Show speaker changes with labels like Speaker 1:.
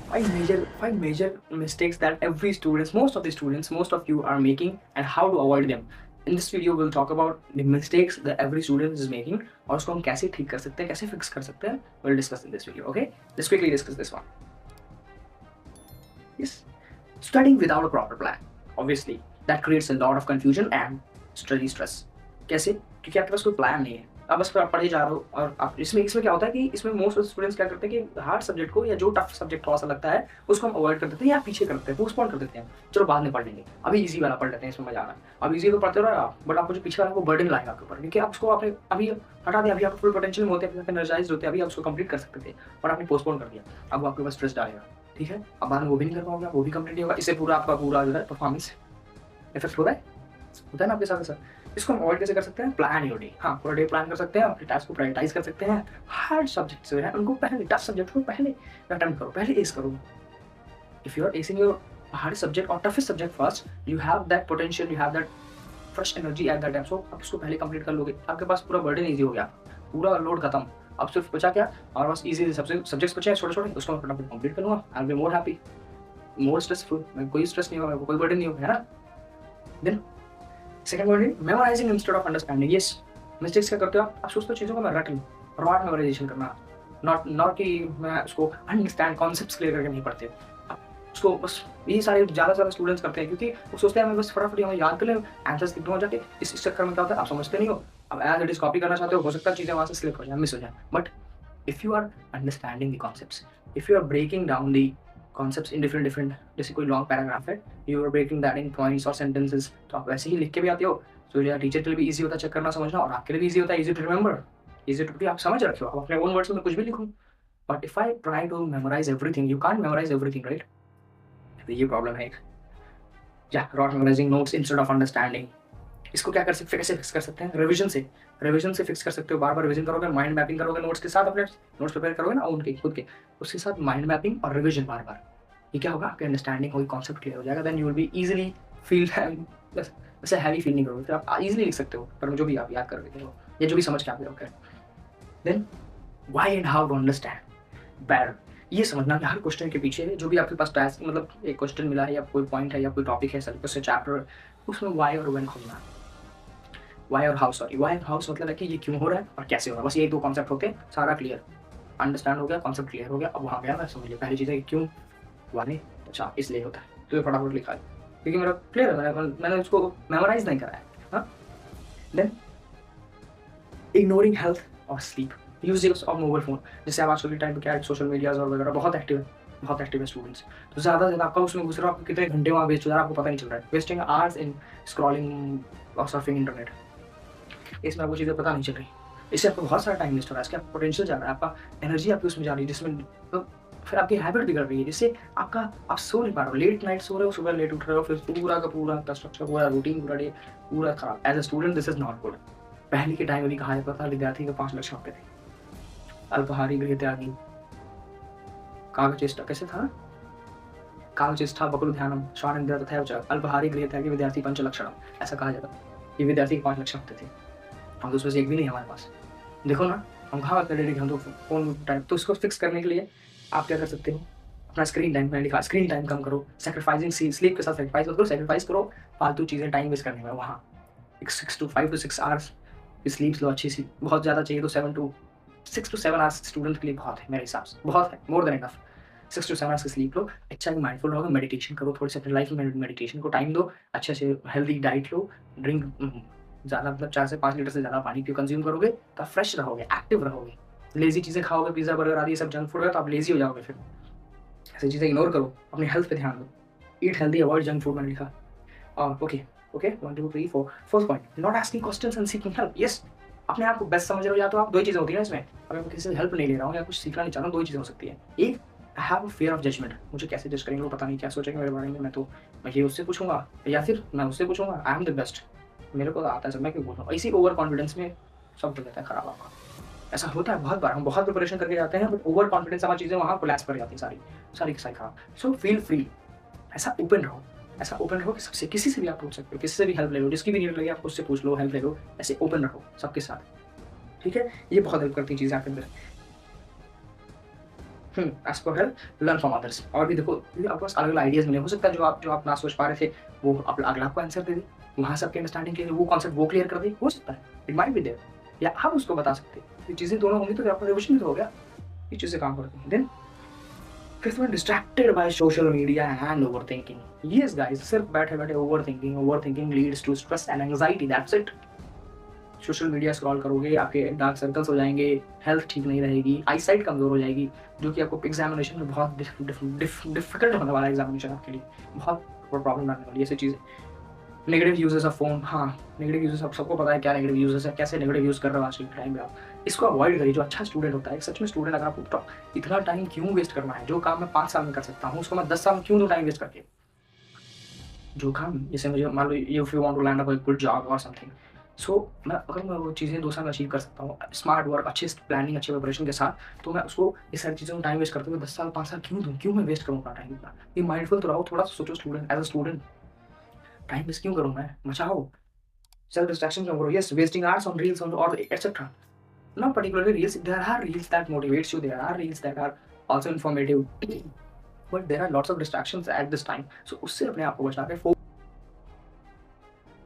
Speaker 1: Five major mistakes that every students, most of you are making, and how to avoid them. In this video, we'll talk about the mistakes that every student is making, और उसको हम कैसे ठीक कर सकते हैं, कैसे fix कर सकते हैं. We'll discuss in this video. Okay, let's quickly discuss this one. Yes, studying without a proper plan. Obviously, that creates a lot of confusion and study stress. कैसे? क्योंकि आपके पास कोई प्लान नहीं है, आप बस पढ़े जा रहे हो. और आप इसमें क्या होता है कि इसमें मोस्ट ऑफ स्टूडेंट्स क्या करते हैं कि हार्ड सब्जेक्ट को या जो टफ सब्जेक्ट थोड़ा सा लगता है उसको हम अवॉइड कर देते हैं या पीछे करते हैं, पोस्टपोन कर देते हैं. चलो बाद में पढ़ लेंगे, अभी इजी वाला पढ़ लेते हैं, इसमें मजा आ रहा है. अब इजी तो पढ़ते रहो आप, बट आपको जो पीछे वाला वो बर्डन लाएगा आपके ऊपर, क्योंकि आप उसको आपने अभी हटा दिया, अभी आप फुल पोटेंशियल में होते हैं, एनर्जाइज होते हैं, अभी आप उसको कंप्लीट कर सकते थे, और आपने पोस्टपोन कर दिया. अब वो आपके पास स्ट्रेस डालेगा. ठीक है, अब बाद में वो भी नहीं कर पाओगे, वो भी कंप्लीट नहीं होगा. इससे पूरा आपका पूरा जो है परफॉर्मेंस इफेक्ट होता है ना आपके साथ सर. इसको हम अवॉइड कैसे कर सकते हैं? Plan your day. हाँ, पूरा डे प्लान कर सकते हैं, अपने टास्क को प्रायोरिटाइज कर सकते हैं. हार्ड सब्जेक्ट जो है उनको पहले, टफ सब्जेक्ट को पहले अटेम्प्ट करो, पहले एस करो. If you are acing your hard subject और toughest subject first, you have that potential, you have that fresh energy at that time. So आप इसको पहले कंप्लीट कर लोगे, आपके पास पूरा बर्डन ईजी हो गया, पूरा लोड खत्म. अब सिर्फ बचा क्या? और बस ईजी सब्जेक्ट्स बचे हैं छोटे छोटे, उसको मैं फटाफट कंप्लीट कर लूँगा. I will be more happy, more stressful. कोई स्ट्रेस नहीं होगा, कोई बर्डन नहीं होगा, है ना. देन सेकंड वर्ड है memorising instead of understanding. Yes, mistakes क्या करते हो आप सोचते हो चीज़ों को मैं रट लूँ, रॉट मेमोराइजेशन करना. नॉट कि मैं उसको अंडरस्टैंड कॉन्सेप्ट्स क्लियर करके नहीं पढ़ते. आप उसको बस यही सारे ज़्यादा स्टूडेंट्स करते हैं, क्योंकि वो सोचते हैं मैं बस फटाफट हमें याद कर लें, आंसर्स लिख दूँ जाके. इस चक्कर में क्या होता है, आप समझते नहीं हो. अब एज इट इज कॉपी करना चाहते हो सकता है चीज़ें वहाँ से स्लिप हो जाए, मिस हो जाए. But if you are understanding the concepts, if you are breaking down the concepts in different, जैसे कोई लॉन्ग पैराग्राफ है, you are breaking that in points और सेंटेंसेस, तो आप वैसे ही लिख के भी आते हो. तो या टीचर के लिए भी ईजी होता है चेक करना समझना, और आपके लिए भी ईजी होता है, easy to remember, easy to आप समझ रखे हो, आप अपने ओन वर्ड्स में कुछ भी लिखूँ. But if I try to memorise everything, you can't memorise everything, right. ये प्रॉब्लम है एक. या rote memorising notes instead of understanding. इसको क्या कर सकते, कैसे फिक्स कर सकते हैं? रिविजन से फिक्स कर सकते हो. बार बार रिविजन करोगे, माइंड मैपिंग करोगे, नोट्स के साथ अपने नोट्स प्रिपेयर करोगे ना उनके खुद के, उसके साथ माइंड मैपिंग और रिविजन बार बार. ये क्या होगा, आपकी अंडरस्टैंडिंग होगी, कॉन्सेप्ट क्लियर हो जाएगा. Then you will be easily feel, बस वैसे हैवी फील नहीं करोगे, फिर आप इजीली लिख सकते हो, पर जो भी आप याद कर लेते हो या जो भी समझ के आप लोग. Then why and how to understand better. ये समझना कि हर क्वेश्चन के पीछे जो भी आपके पास टास्क, मतलब एक क्वेश्चन मिला है या कोई पॉइंट है या कोई टॉपिक है सिलेबस से चैप्टर, उसमें व्हाई और व्हेन खोजना. व्हाई और हाउस मतलब है कि ये क्यों हो रहा है और कैसे हो रहा है. बस ये दो कॉन्सेप्ट होते हैं, सारा क्लियर, अंडरस्टैंड हो गया, कॉन्सेप्ट क्लियर हो गया. अब वहाँ गया मैं समझ लिया पहली चीज़ है क्यों, वाई, अच्छा इसलिए होता है, तो ये फटाफट लिखा है क्योंकि मेरा क्लियर है, मैंने उसको मेमोराइज नहीं करा है. हाँ. देन इग्नोरिंग हेल्थ और sleep, usages of mobile phone. जैसे आप आजकल के टाइम पे क्या है, सोशल मीडियाज और वगैरह बहुत एक्टिव है स्टूडेंट्स. तो ज़्यादा से ज़्यादा आपका उसमें घुस रहा, आपको कितने घंटे वहाँ वेस्ट हो जा रहा है आपको पता नहीं चल रहा है. वेस्टिंग आवर्स इन स्क्रॉलिंग और सर्फिंग इंटरनेट, इसमें आपको चीज़ें पता नहीं चल रही. इससे आपको बहुत सारा टाइम वेस्ट हो रहा है, इसका पोटेंशियल जा रहा है, आपका एनर्जी आपकी उसमें जा रही है, जिसमें तो फिर आपकी हैबिट बिगड़ रही है, जिससे आपका आप सो नहीं पा रहे हो, लेट नाइट सो रहे हो, सुबह लेट उठ रहे हो, फिर पूरा का पूरा आपका स्ट्रक्चर, पूरा रूटीन, पूरा डे पूरा खराब. As a student this is not good. पहले के टाइम में भी कहा जाता था विद्यार्थी को 5 लक्ष्य होते थे. अल्पाहारी गृह त्यागी, कागचेष्टा कैसे था, कागचेष्टा बकुल ध्यानम स्वानंद तथा च अल्पाहारी गृह त्यागी विद्यार्थी पंच लक्षणम, ऐसा कहा जाता. ये विद्यार्थी के 5 लक्ष्य होते थे, हम तो उसमें से एक भी नहीं हमारे पास. देखो ना, हम कहाँ बात कर रहे थे, हम तो फोन टाइम. तो इसको फिक्स करने के लिए आप क्या कर सकते हो, अपना स्क्रीन टाइम, मैंने लिखा स्क्रीन टाइम कम करो, सैक्रिफाइसिंग स्लीप के साथ सैक्रिफाइस करो फालतू चीज़ें टाइम वेस्ट करने में. वहाँ 5 to 6 आवर्स की स्लीप लो अच्छी सी, बहुत ज़्यादा चाहिए तो 6 to 7 आवर्स स्टूडेंट के लिए बहुत है, मेरे हिसाब से बहुत है, more than enough. 6 to 7 hours की स्लीप लो, अच्छा माइंडफुल रहोगे, मेडिटेशन करो, थोड़ी सी अपनी लाइफ में मेडिटेशन को टाइम दो, अच्छे से हेल्दी डाइट लो, ड्रिंक ज़्यादा, मतलब 4 से 5 लीटर से ज़्यादा पानी कंज्यूम करोगे तो आप फ्रेश रहोगे, एक्टिव रहोगे. लेज़ी चीज़ें खाओगे, पिज़्ज़ा बर्गर आदि सब जंक फूड है, तो आप लेज़ी हो जाओगे. फिर ऐसी चीज़ें इग्नोर करो, अपनी हेल्थ पे ध्यान दो. Eat healthy, avoid junk food, मैंने लिखा. और okay 1 2 3 4 first point, not asking questions and seeking help. Yes, अपने आप को बेस्ट समझ रहे हो या तो आप, दो ही चीज़ें होती है ना इसमें, अगर मैं किसी से हेल्प नहीं ले रहा हूँ या कुछ सीखना नहीं चाह रहा हूँ, दो ही चीज़ें हो सकती है. एक, I have a fear of judgement, मुझे कैसे जज करेंगे, वो पता नहीं क्या सोचेंगे मेरे बारे में, मैं ये उससे पूछूंगा या फिर मैं उससे पूछूंगा. आई एम द बेस्ट, मेरे को आता है सब, मैं क्यों बोल रहा हूँ. इसी ओवर कॉन्फिडेंस में सब हो जाता है खराब आपका. ऐसा होता है बहुत बार, हम बहुत प्रिपरेशन करके जाते हैं, बट ओवर कॉन्फिडेंस हमारी चीज़ें वहाँ कोलैप्स कर जाती हैं सारी की सारी खराब. सो फील फ्री, ऐसा ओपन रहो कि सबसे, किसी से भी आप पूछ सकते हो, किसी से भी हेल्प ले लो, जिसकी भी नीड लगे आप उससे पूछ लो, हेल्प ले लो. ऐसे ओपन रहो सबके साथ, ठीक है. ये बहुत हेल्प करती चीज़ें आपके अंदर. As per help, learn from others. और भी देखो, क्योंकि आपके पास अलग-अलग आइडियाज़ मिले, हो सकता है जो आप ना सोच पा रहे थे, वो आप अगला आपको आंसर दे दे। वहाँ से आपकी अंडरस्टैंडिंग के लिए वो कॉन्सेप्ट वो क्लियर कर दे, हो सकता है। इट माइट बी देयर, या आप उसको बता सकते हैं। ये चीज़ें दोनों होंगी तो फिर आपका रिविज़न भी तो हो गया। ये चीज़ें काम करती हैं। Then fifth one, distracted by social media and overthinking. Yes guys, सिर्फ बैठे-बैठे overthinking leads to stress and anxiety, that's it. Social media scroll करोगे, आपके डार्क सर्कल्स हो जाएँगे, हेल्थ ठीक नहीं रहेगी, आईसाइट कमज़ोर हो जाएगी, जो कि आपको एग्ज़ामिनेशन में बहुत डिफ़िकल्ट होने वाला है एग्ज़ामिनेशन आपके लिए, बहुत प्रॉब्लम आने वाली है, ऐसी चीज़ें। नेगेटिव यूज़ेज़ ऑफ फ़ोन, हाँ, नेगेटिव यूज़ेज़ अब सबको पता है क्या नेगेटिव यूज़ेज़ है, कैसे नेगेटिव यूज़ कर रहे हो आज के टाइम में आप। इसको अवॉइड करिए, जो अच्छा स्टूडेंट होता है, सच में स्टूडेंट अगर आपको इतना टाइम क्यों वेस्ट करना है, जो काम मैं 5 साल में कर सकता हूँ, उसको मैं 10 साल में क्यों दूँ टाइम वेस्ट करके? जो काम जैसे मुझे मान लो, if you want to land a good job और समथिंग, सो मैं वो चीज़ें 2 साल में अचीव कर सकता हूँ स्मार्ट वर्क, अच्छे से प्लानिंग, अच्छे प्रिपरेशन के साथ, तो मैं उसको ये सारी चीज़ों में टाइम वेस्ट करते हुए 10 साल 5 साल क्यों दूँ? क्यों मैं वेस्ट करूँ अपना टाइम इतना? ये माइंडफुल तो रहो, थोड़ा सोचो student, as a student time waste क्यों करूँ मैं? बचाओ, सेल्फ डिस्ट्रैक्शन कम करो। Yes, wasting hours on reels on और etcetera. Not particularly reels, there are reels that motivates you, there are reels that are also informative, but there are lots of distractions at this time, so उससे अपने आप को बचा के